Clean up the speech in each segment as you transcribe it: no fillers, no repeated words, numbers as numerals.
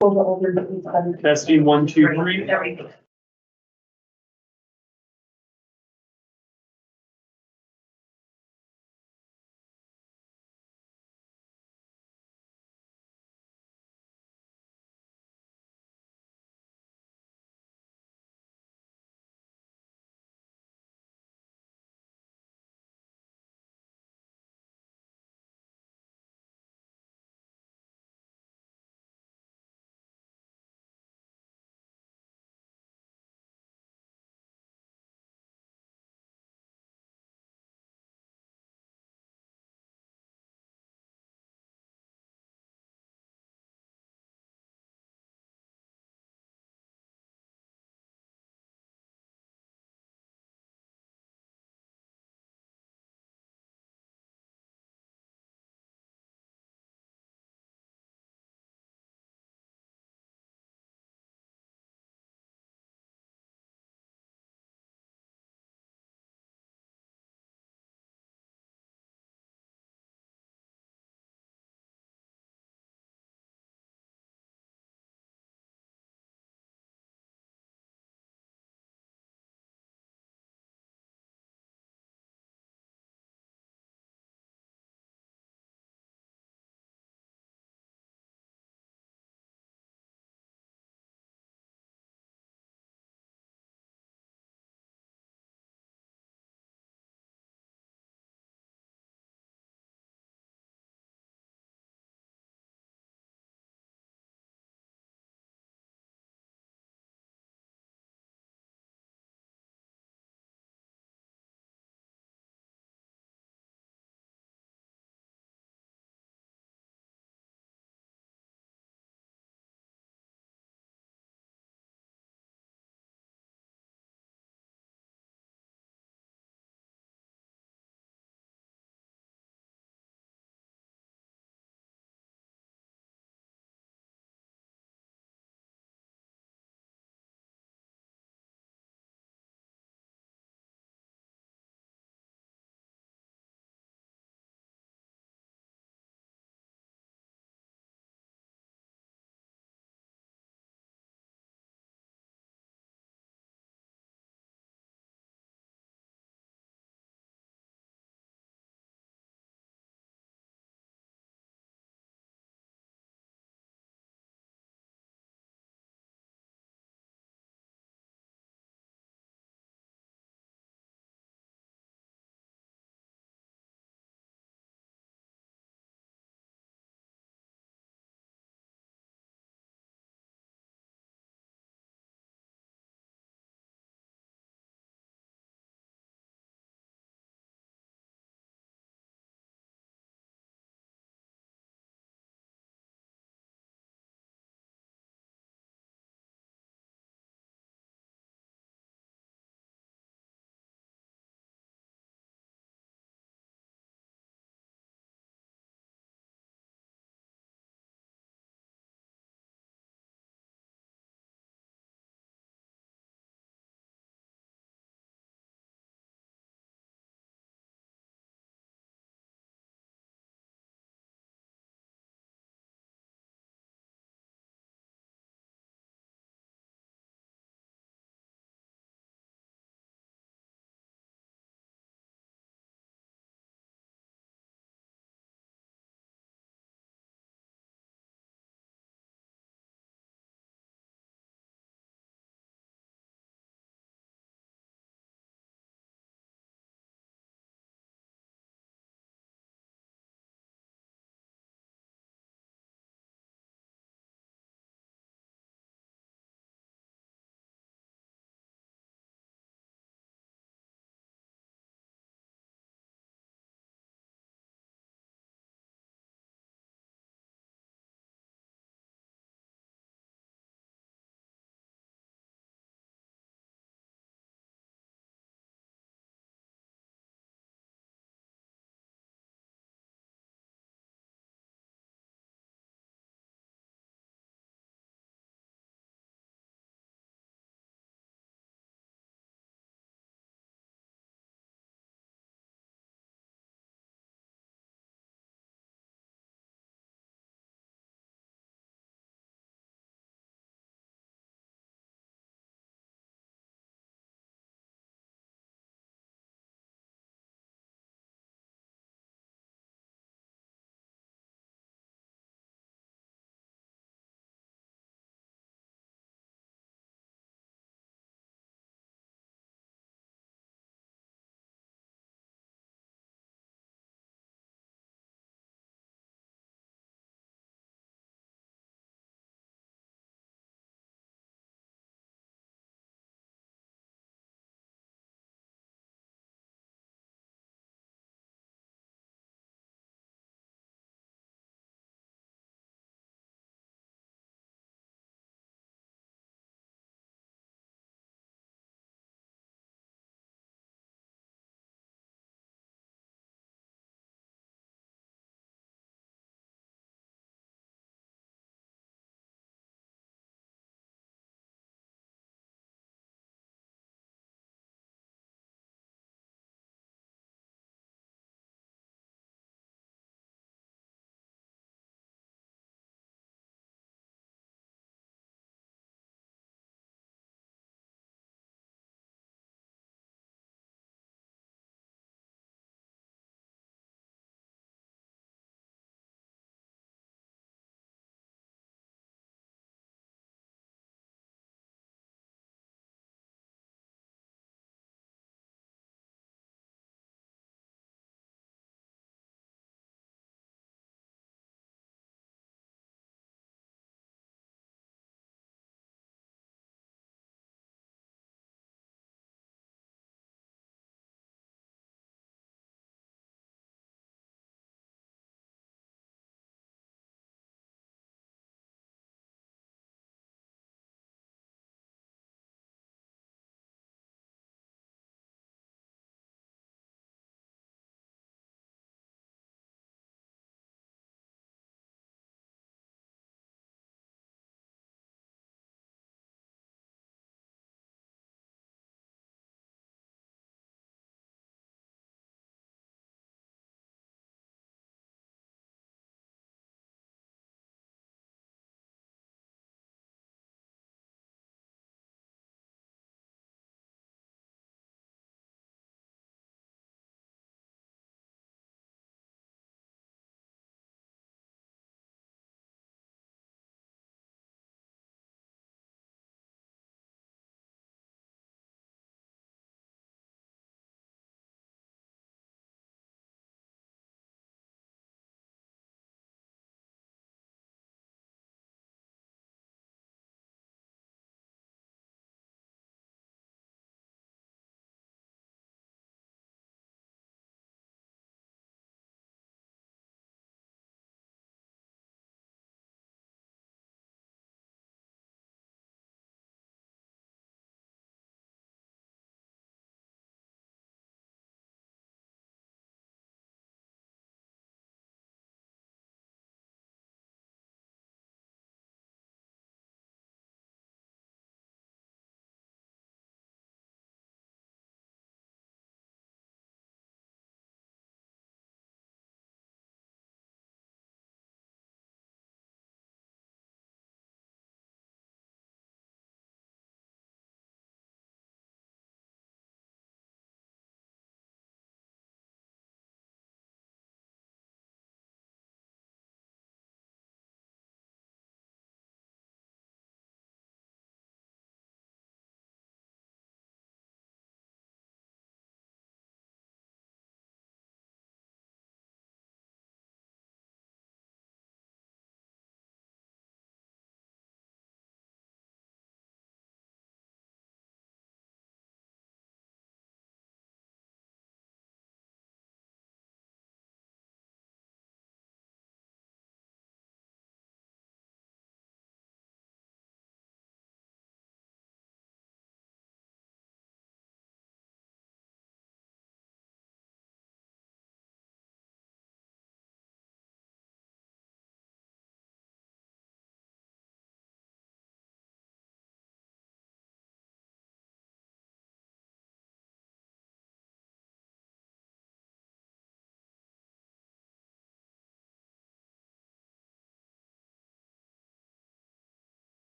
Testing 1, 2, 3. There we go.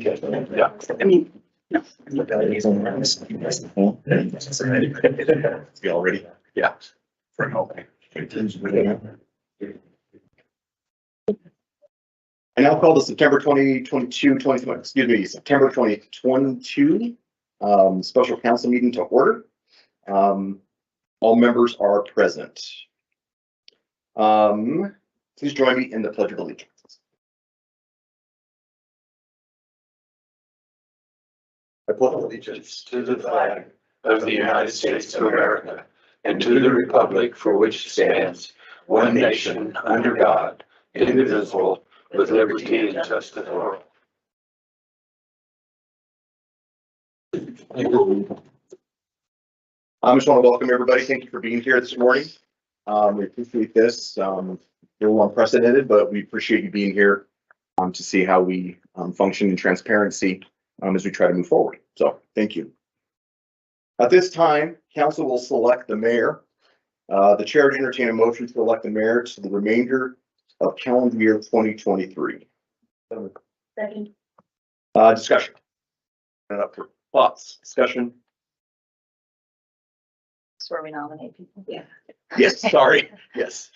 Yeah. I mean, Be all ready? Yeah. For now. I now call the September 2022, special council meeting to order. All members are present. Please join me in the Pledge of Allegiance. I pledge allegiance To the flag of the United States of America and to the republic for which it stands, one nation, under God, indivisible, with liberty and justice for all. I just want to welcome everybody. Thank you for being here this morning. We appreciate this. A little unprecedented, but we appreciate you being here to see how we function in transparency as we try to move forward. So thank you. At this time, council will select the mayor. The chair would entertain a motion to elect the mayor to the remainder of calendar year 2023. second. Discussion. And up for thoughts, discussion. That's where we nominate people. Yeah. Yes, sorry. Yes.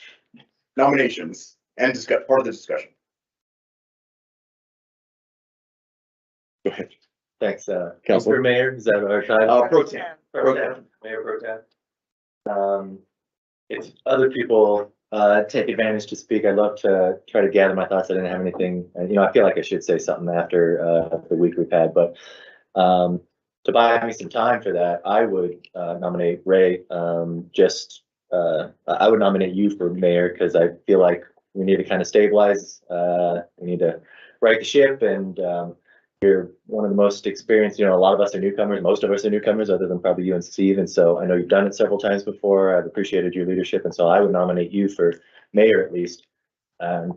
Nominations and discuss part of the discussion. Go ahead. Thanks, Councilor. Mr. Mayor, is that our title? Pro tem. Mayor Pro Tem. If other people take advantage to speak, I'd love to try to gather my thoughts. I didn't have anything, and I feel like I should say something after the week we've had, but to buy me some time for that, I would nominate Ray. I would nominate you for mayor because I feel like we need to kind of stabilize. We need to right the ship, and you're one of the most experienced. A lot of us are newcomers. Most of us are newcomers, other than probably you and Steve. And so I know you've done it several times before. I've appreciated your leadership, and so I would nominate you for mayor at least,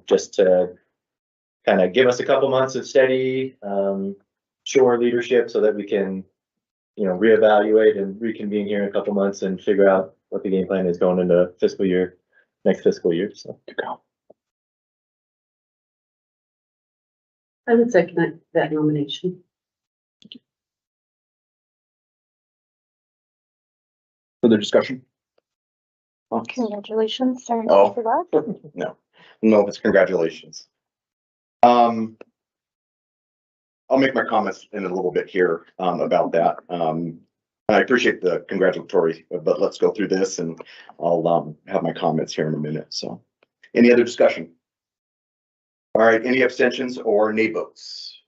just to kind of give us a couple months of steady, sure leadership, so that we can, reevaluate and reconvene here in a couple months and figure out what the game plan is going into next fiscal year. So. I would second that nomination. Further discussion? Congratulations, sorry Oh. for that. No, it's congratulations. I'll make my comments in a little bit here about that. I appreciate the congratulatory, but let's go through this and I'll have my comments here in a minute. So any other discussion? All right, any abstentions or nay votes?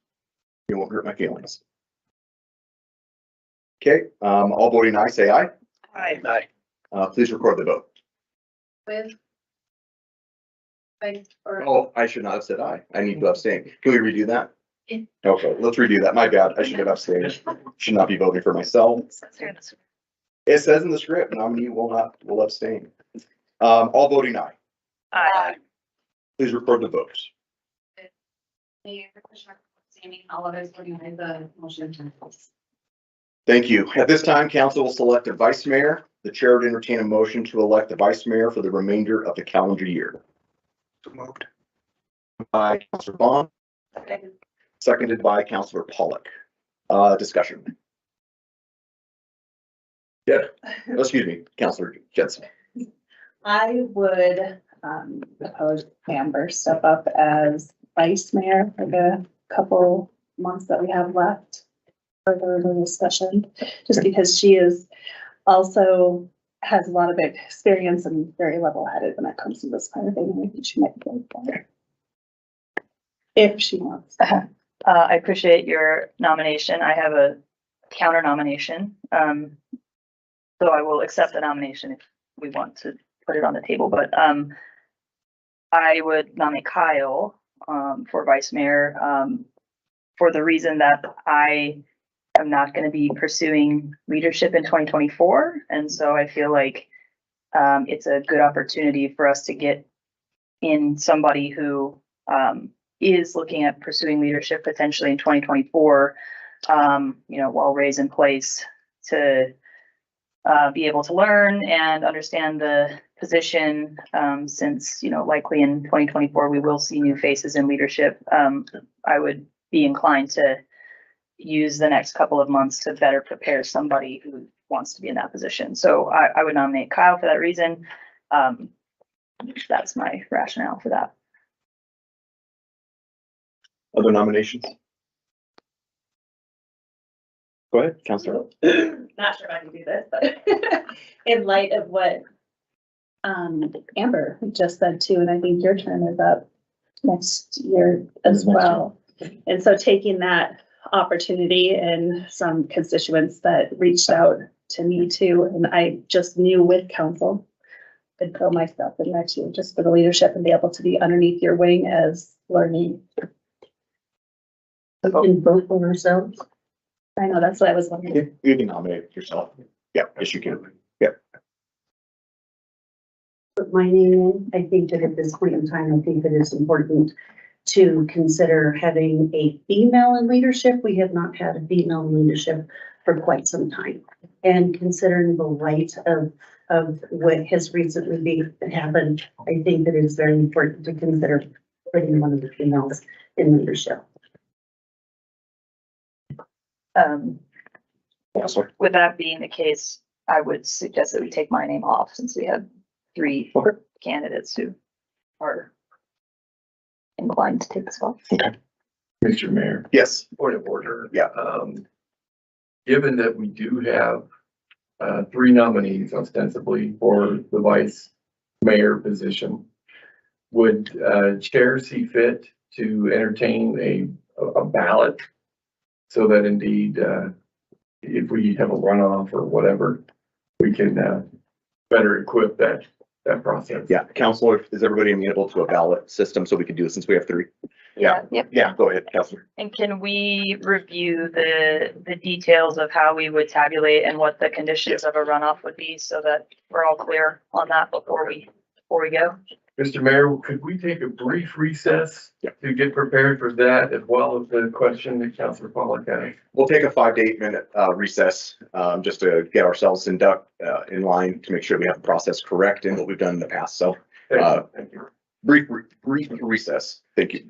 You won't hurt my feelings. Okay, all voting aye, say aye. Aye. Please record the vote. With. Or. Oh, I should not have said aye. I need to abstain. Can we redo that? Yeah. Okay, let's redo that. My bad. I should have abstained. Should not be voting for myself. It says in the script, nominee will abstain. All voting aye. Aye. Please record the votes. All others voting aye, the motion passes. Thank you. At this time, council will select a vice mayor. The chair would entertain a motion to elect the vice mayor for the remainder of the calendar year. So moved. By Councilor Bond, seconded by Councilor Pollock. Discussion. Yeah, excuse me, Councilor Jensen. I would propose Amber step up as vice mayor for the couple months that we have left for the discussion, just because she is also has a lot of experience and very level-headed when it comes to this kind of thing. And I think she might be good for it if she wants. I appreciate your nomination. I have a counter nomination. So I will accept the nomination if we want to put it on the table, but I would nominate Kyle for vice mayor for the reason that I am not going to be pursuing leadership in 2024. And so I feel like it's a good opportunity for us to get in somebody who is looking at pursuing leadership potentially in 2024, while Ray's in place to be able to learn and understand the position, since, likely in 2024, we will see new faces in leadership. I would be inclined to use the next couple of months to better prepare somebody who wants to be in that position. So I would nominate Kyle for that reason. That's my rationale for that. Other nominations? Go ahead, Counselor. Not sure if I can do this, but in light of what Amber just said too, and I think your term is up next year as well. And so taking that opportunity and some constituents that reached out to me too, and I just knew with council, could throw myself in there too, just for the leadership and be able to be underneath your wing as learning. We can vote on ourselves. I know, that's what I was wondering. You can nominate yourself. Yeah, yes, you can. Put my name in. I think that at this point in time, I think that it's important to consider having a female in leadership. We have not had a female in leadership for quite some time. And considering the light of what has recently happened, I think that it's very important to consider putting one of the females in leadership. Counselor. With that being the case, I would suggest that we take my name off since we have 3 Okay. candidates who are inclined to take the spot. Mr. Mayor, Yes. point of order. Yeah. Given that we do have 3 nominees ostensibly for the vice mayor position, would chair see fit to entertain a ballot so that indeed, if we have a runoff or whatever, we can better equip that process? Yeah, Counselor, is everybody amenable to a ballot system so we can do it since we have 3? Yeah. Yep. Yeah, go ahead, Counselor. And can we review the details of how we would tabulate and what the conditions of a runoff would be so that we're all clear on that before we go? Mr. Mayor, could we take a brief recess Yeah. to get prepared for that as well as the question that Councilor Pollack asked? We'll take a 5 to 8 minute recess, just to get ourselves in line to make sure we have the process correct and what we've done in the past. So Thank you. brief recess. Thank you.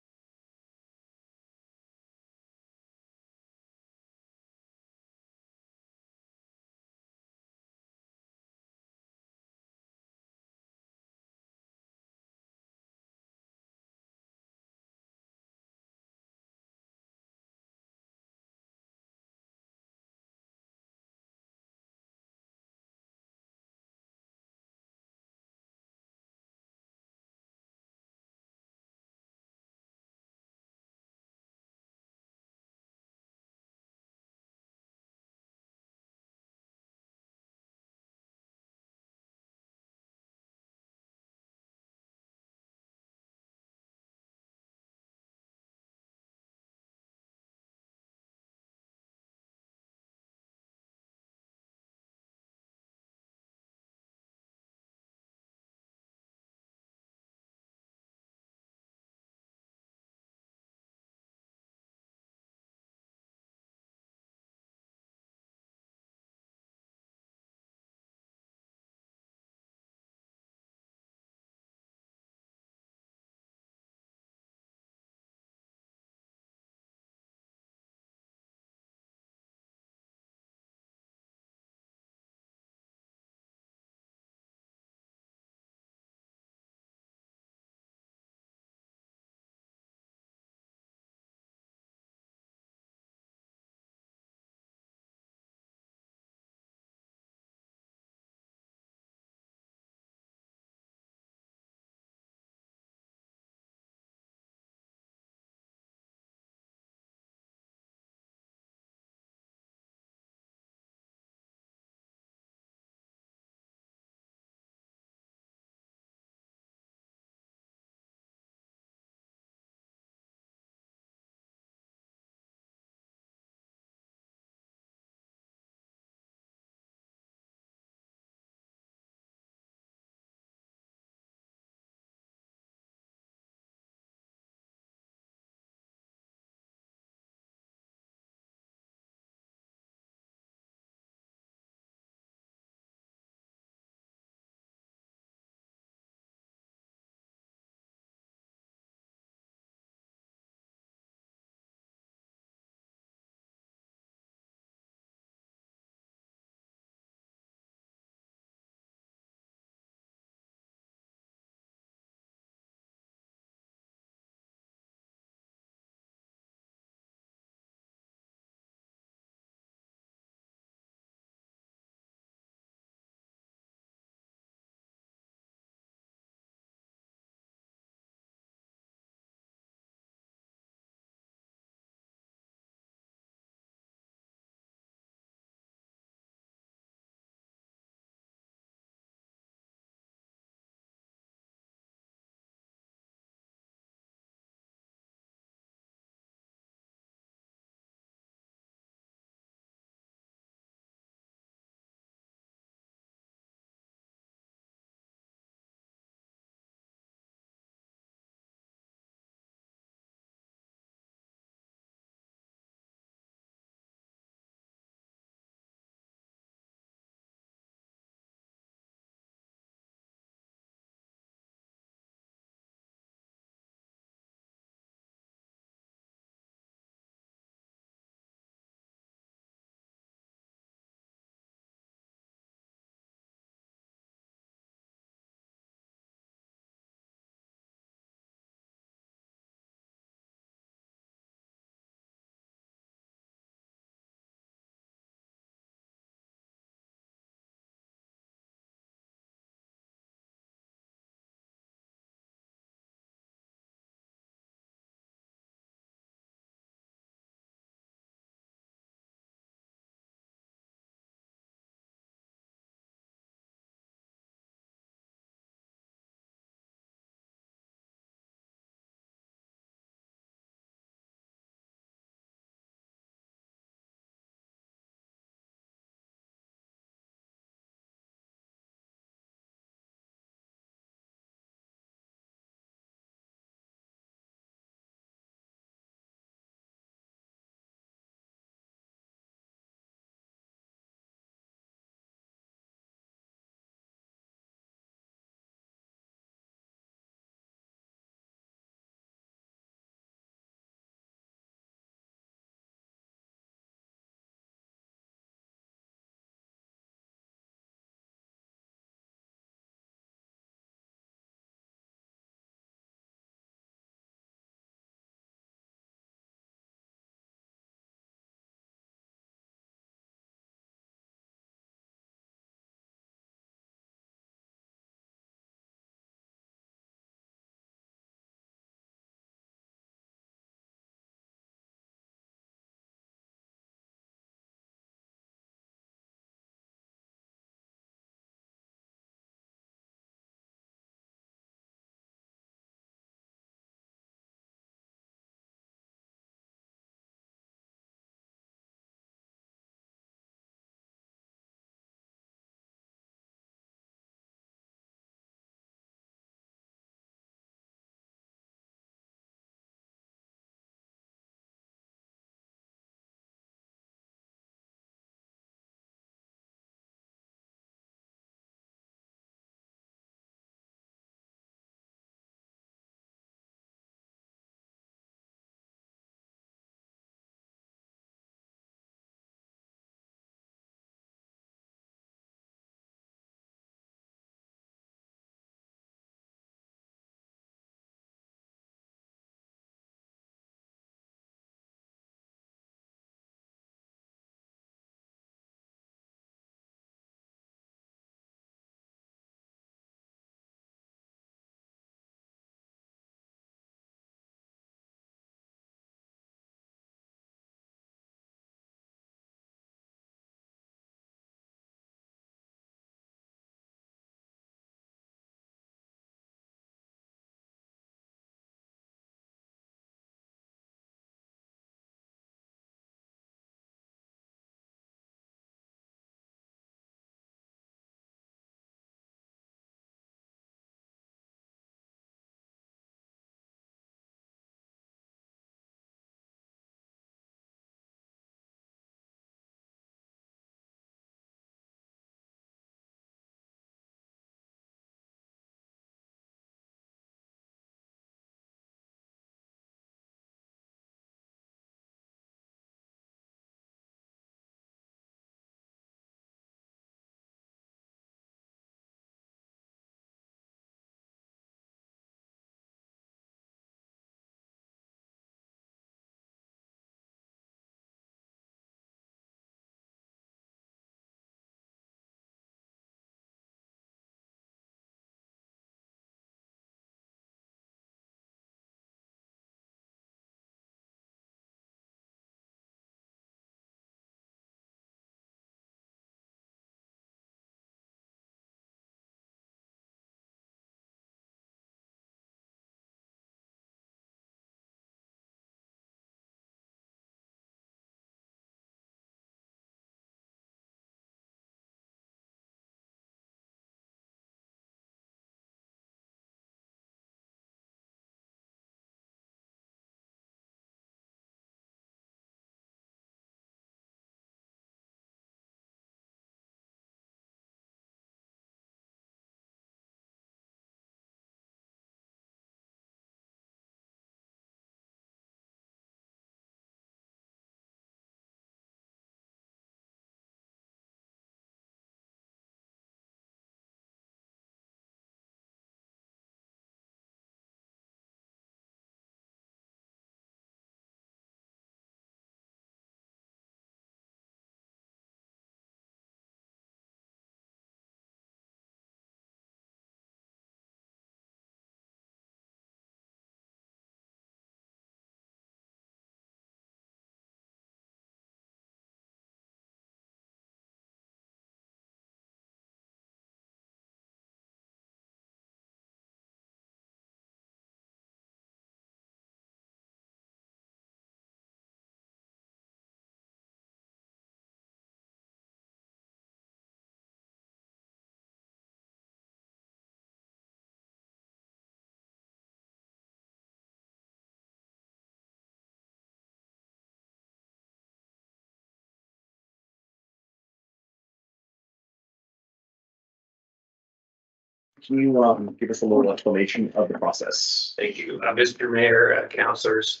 can you, give us a little explanation of the process? Thank you, Mr. Mayor, councilors.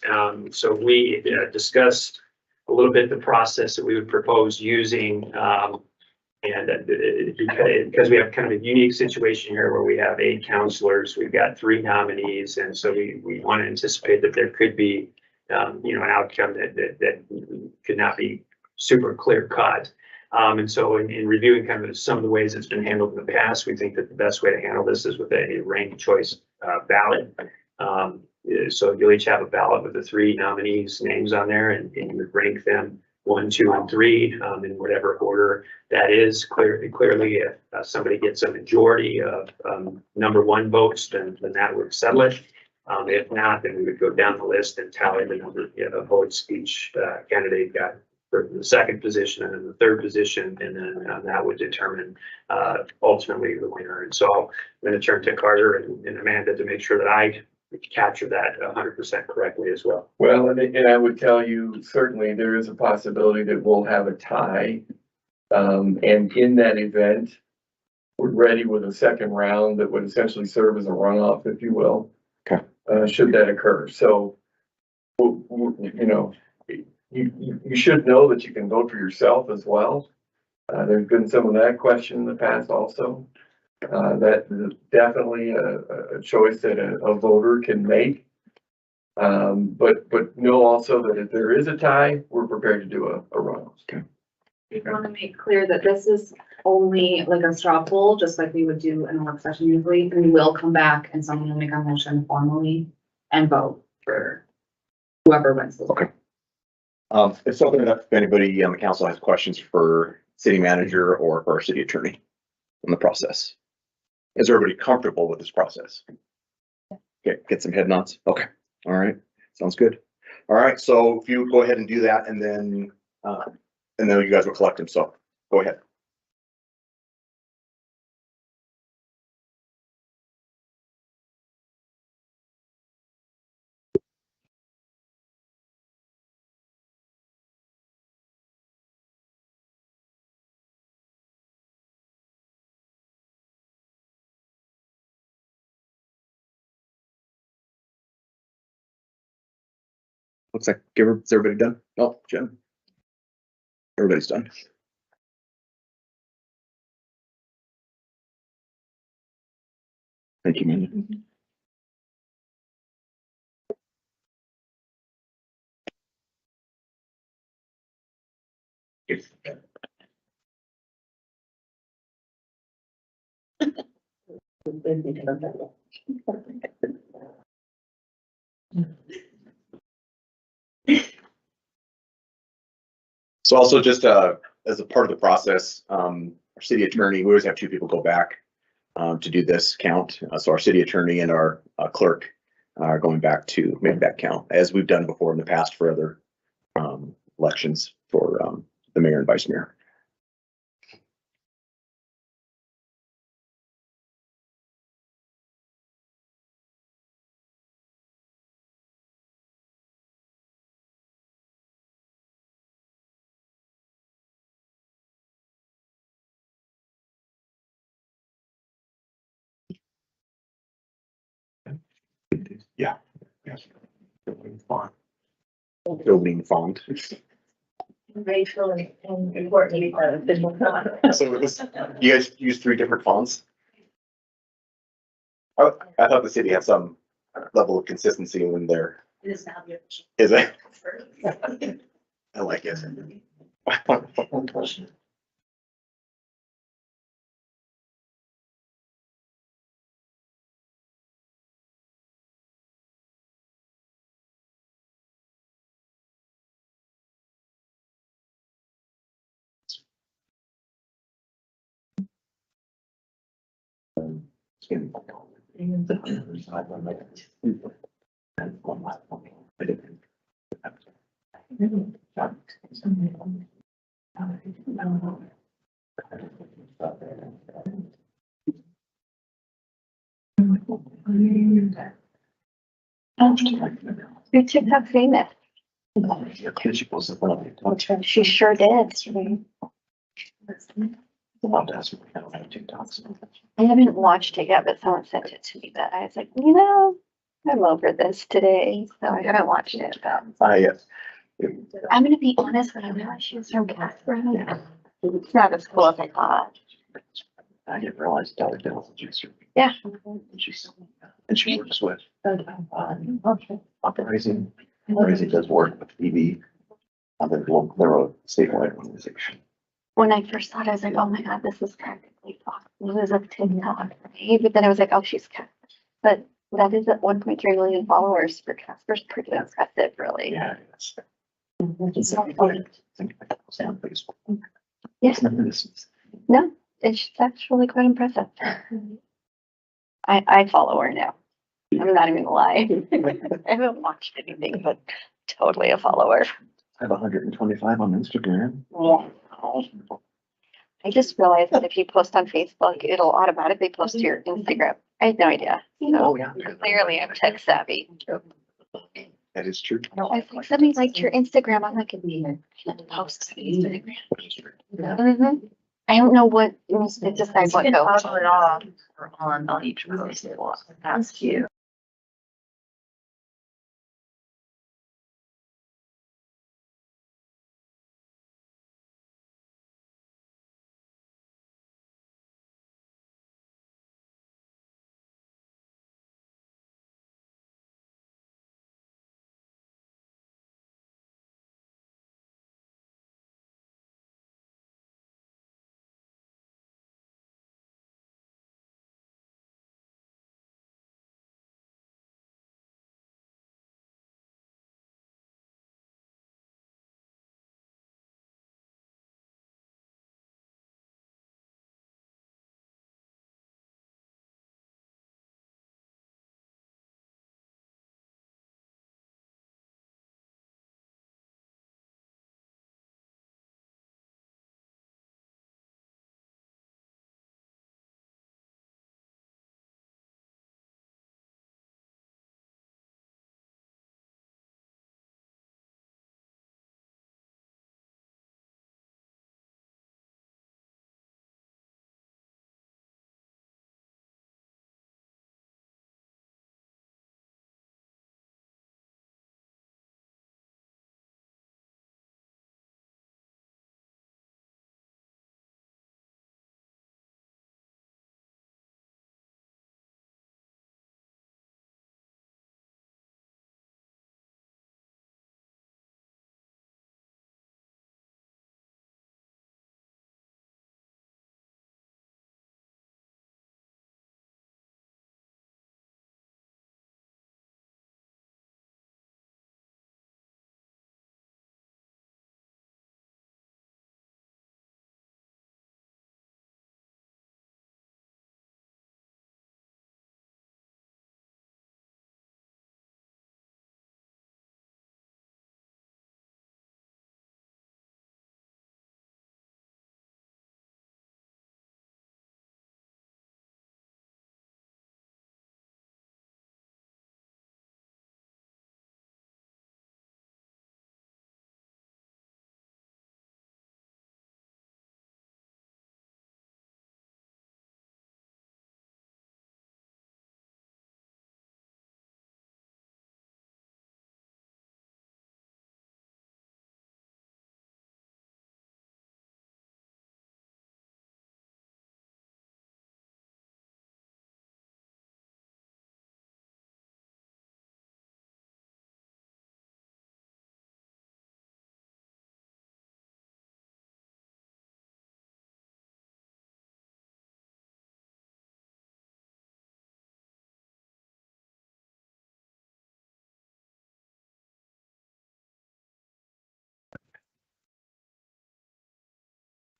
So we discussed a little bit the process that we would propose using. And because we have kind of a unique situation here where we have 8 counselors, we've got 3 nominees. And so we want to anticipate that there could be, an outcome that could not be super clear cut. And so in reviewing kind of some of the ways it's been handled in the past, we think that the best way to handle this is with a ranked choice ballot. So you'll each have a ballot with the 3 nominees' names on there, and you would rank them 1, 2, and 3 in whatever order that is. Clearly, if somebody gets a majority of number 1 votes, then that would settle it. If not, then we would go down the list and tally the number of votes each candidate got for the 2nd position and then the 3rd position, and then that would determine ultimately the winner. And so I'm going to turn to Carter and Amanda to make sure that I capture that 100% correctly as well. Well, and I would tell you, certainly there is a possibility that we'll have a tie. And in that event, we're ready with a 2nd round that would essentially serve as a runoff, if you will. Okay. Should that occur. So, you know, you should know that you can vote for yourself as well. There's been some of that question in the past also. That is definitely a choice that a voter can make. But know also that if there is a tie, we're prepared to do a runoff. Okay. We want to make clear that this is only like a straw poll, just like we would do in a work session usually. We will come back and someone will make a motion formally and vote for whoever wins. Okay. Let's open it up if anybody on the council has questions for city manager or for our city attorney on the process. Is everybody comfortable with this process? Okay, get some head nods. Okay, all right, sounds good. All right, so if you go ahead and do that, and then you guys will collect them. So go ahead. Looks like, is everybody done? Oh, Jim. Everybody's done. Thank you, man. So also just as a part of the process, our city attorney, we always have 2 people go back to do this count. So our city attorney and our clerk are going back to make that count, as we've done before in the past for other elections for the mayor and vice mayor. Yeah. Yes. Building font. Rachel and Courtney are official. So it was, you guys use 3 different fonts? I thought the city had some level of consistency when they're, It is now the official. is it? I like it. Your TikTok famous. She sure did. I haven't watched it yet, but someone sent it to me that I was like, I'm over this today, so I haven't watched it, but Yes. I'm gonna be honest, when I realized she was from Casper, it's not as cool as I thought. I didn't realize Dolly Dale was a juicer. Yeah. And she works with, Uprising. Uprising does work with TV. They're a statewide organization. When I first thought, I was like, oh my God, this is practically Fox News of TikTok, right? But then I was like, oh, she's Casper. But that is at 1.3 million followers for Casper's pretty impressive, really. Yeah. Yes. No, that's really quite impressive. I follow her now. I'm not even gonna lie. I haven't watched anything, but totally a follower. I have 125 on Instagram. Wow. I just realized that if you post on Facebook, it'll automatically post to your Instagram. I had no idea. So Yeah. clearly I'm tech savvy. That is true. I was like, somebody liked your Instagram. I'm like, post on Instagram. Mhm. I don't know what, it decides what goes. Toggle it off or on each post. It will ask you.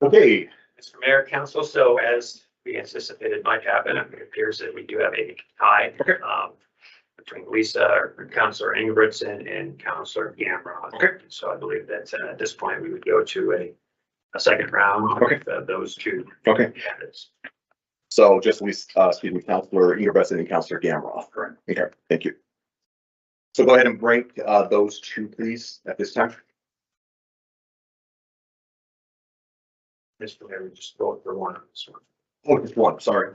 Okay, Mr. Mayor, Council, so as we anticipated might happen, it appears that we do have a tie. Between Lisa, or Councilor Ingebrigtsen and Councilor Gamrod. Okay. So I believe that at this point, we would go to a second round Okay. with those two okay. candidates. So just Councilor Ingebrigtsen and Councilor Gamroth. Correct. Okay, thank you. So go ahead and rank those two, please, at this time. Mr. Mayor, we just vote for one on this one. Oh, just one, sorry.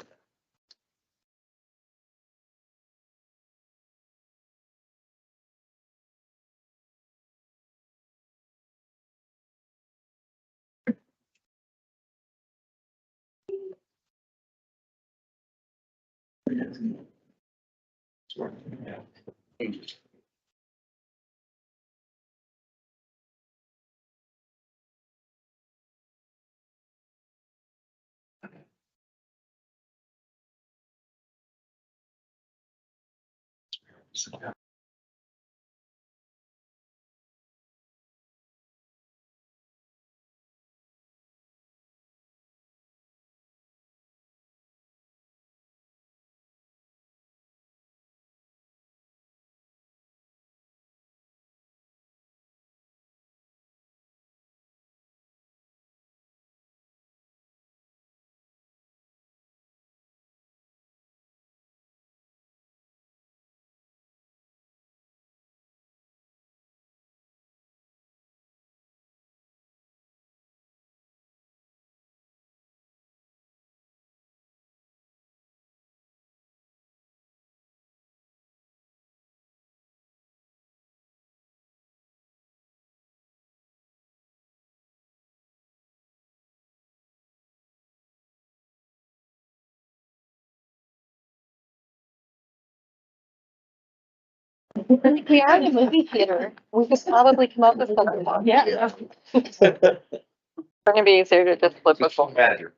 We are in a movie theater. We could probably come up with something. Yeah. It's gonna be easier to just flip a phone. Manager.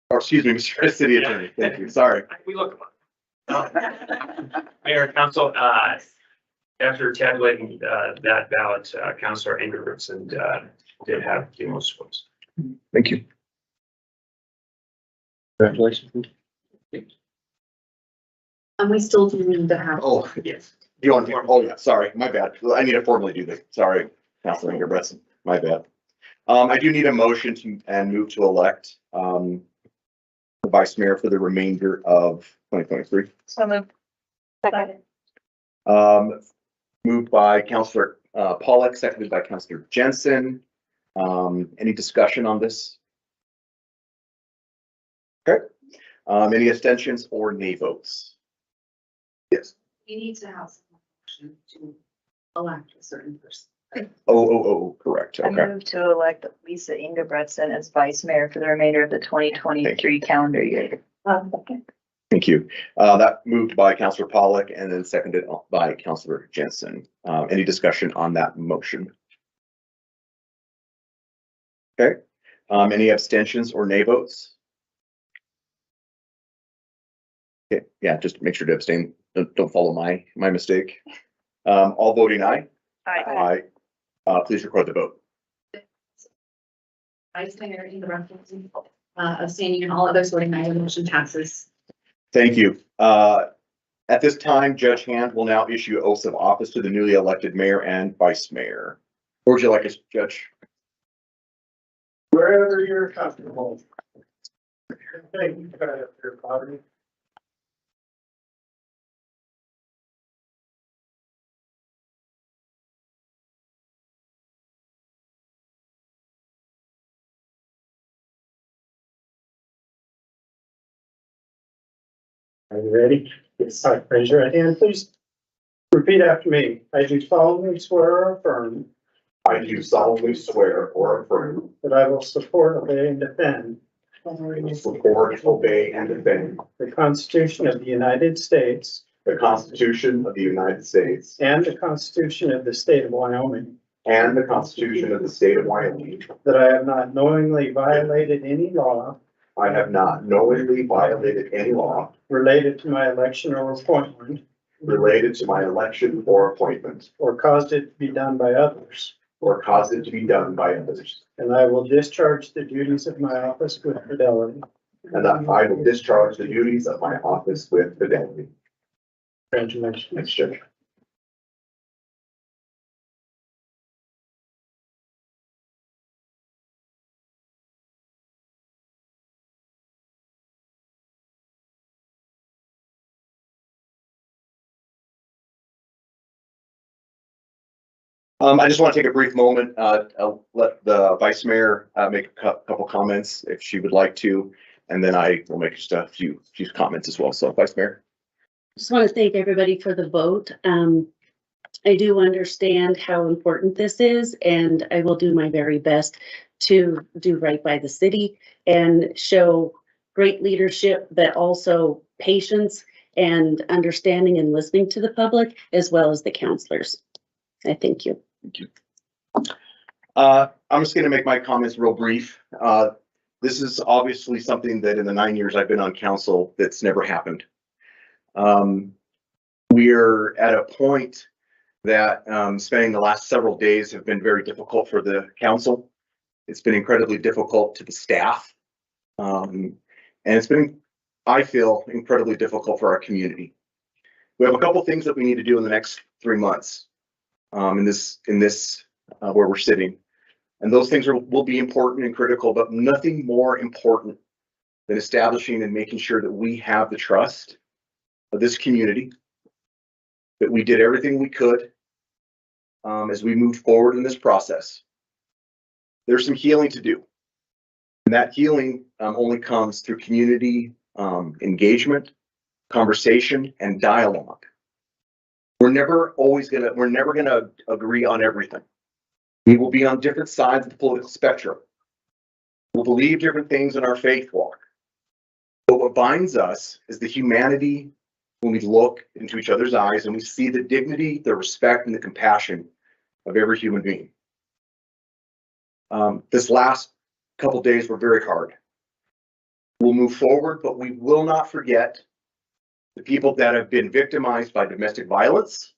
Or excuse me, Mr. City Attorney, thank you, sorry. We look them up. Mayor and council, after tabulating, that ballot, Councilor Ingebrigtsen, did have the most votes. Thank you. Congratulations. And we still do need to have. Oh, Yes. you want, oh, yeah, sorry, my bad. I need to formally do this. Sorry, Councilor Ingebrigtsen, my bad. I do need a motion to, and move to elect, the vice mayor for the remainder of 2023. So moved. Second. Moved by Councilor, Pollock, seconded by Councilor Jensen. Any discussion on this? Okay. Any abstentions or nay votes? Yes. We need to have some motion to elect a certain person. Oh, correct. I Okay. move to elect Lisa Ingebretson as vice mayor for the remainder of the 2023 calendar year. Thank you. That moved by Councilor Pollock and then seconded by Councilor Jensen. Any discussion on that motion? Okay. Any abstentions or nay votes? Okay, yeah, just make sure to abstain. Don't follow my mistake. All voting aye. Aye. Please record the vote. Vice Mayor in the reference, abstaining and all others voting aye, the motion passes. Thank you. At this time, Judge Hand will now issue oaths of office to the newly elected mayor and vice mayor. Where would you like us, Judge? Wherever you're comfortable. Thank you, your body. Are you ready? Yes. All right, raise your right hand, please. Repeat after me. I do solemnly swear or affirm I do solemnly swear or affirm that I will support, obey, and defend support, obey, and defend the Constitution of the United States the Constitution of the United States and the Constitution of the State of Wyoming, and the Constitution of the State of Wyoming. that I have not knowingly violated any law I have not knowingly violated any law related to my election or appointment, related to my election or appointment, or caused it to be done by others, or caused it to be done by others, and I will discharge the duties of my office with fidelity. and that I will discharge the duties of my office with fidelity. Congratulations. Thanks, Judge. I just want to take a brief moment, I'll let the vice mayor, make a couple comments if she would like to, and then I will make just a few comments as well. So vice mayor. Just want to thank everybody for the vote. I do understand how important this is, and I will do my very best to do right by the city and show great leadership, but also patience and understanding and listening to the public as well as the counselors. I thank you. Thank you. I'm just gonna make my comments real brief. This is obviously something that in the 9 years I've been on council, that's never happened. We're at a point that spending the last several days have been very difficult for the council. It's been incredibly difficult to the staff. And it's been, I feel, incredibly difficult for our community. We have a couple things that we need to do in the next 3 months in this where we're sitting. And those things will be important and critical, but nothing more important than establishing and making sure that we have the trust of this community, that we did everything we could as we moved forward in this process. There's some healing to do. And that healing only comes through community engagement, conversation, and dialogue. We're never gonna agree on everything. We will be on different sides of the political spectrum. We'll believe different things in our faith walk. But what binds us is the humanity when we look into each other's eyes and we see the dignity, the respect, and the compassion of every human being. This last couple days were very hard. We'll move forward, but we will not forget the people that have been victimized by domestic violence.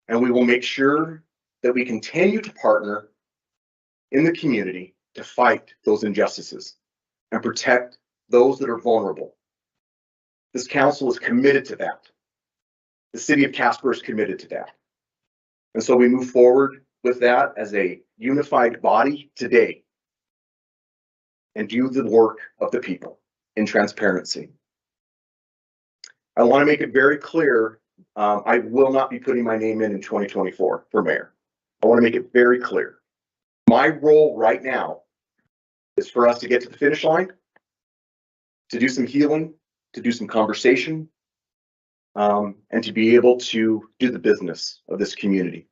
And we will make sure that we continue to partner in the community to fight those injustices and protect those that are vulnerable. This council is committed to that. The city of Casper is committed to that. And so we move forward with that as a unified body today and do the work of the people in transparency. I want to make it very clear, I will not be putting my name in 2024 for mayor. I want to make it very clear. My role right now is for us to get to the finish line, to do some healing, to do some conversation, and to be able to do the business of this community.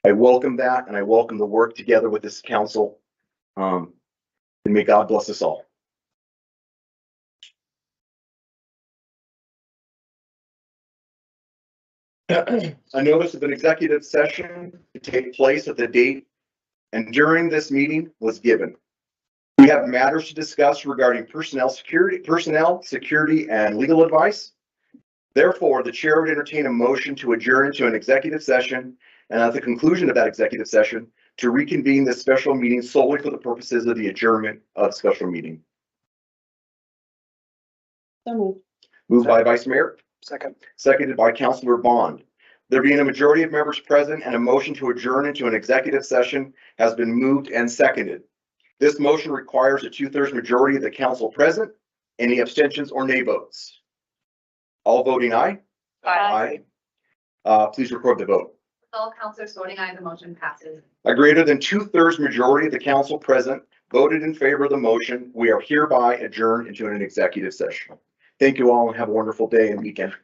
I welcome that, and I welcome the work together with this council, and may God bless us all. A notice of an executive session to take place at the date and during this meeting was given. We have matters to discuss regarding personnel security, and legal advice. Therefore, the chair would entertain a motion to adjourn into an executive session, and at the conclusion of that executive session, to reconvene this special meeting solely for the purposes of the adjournment of the special meeting. So moved. Moved by Vice Mayor. Second. Seconded by Councilor Bond. There being a majority of members present and a motion to adjourn into an executive session has been moved and seconded. This motion requires a 2/3 majority of the council present. Any abstentions or nay votes? All voting aye? Aye. Please record the vote. With all counselors voting aye, the motion passes. A greater than 2/3 majority of the council present voted in favor of the motion. We are hereby adjourned into an executive session. Thank you all and have a wonderful day and weekend.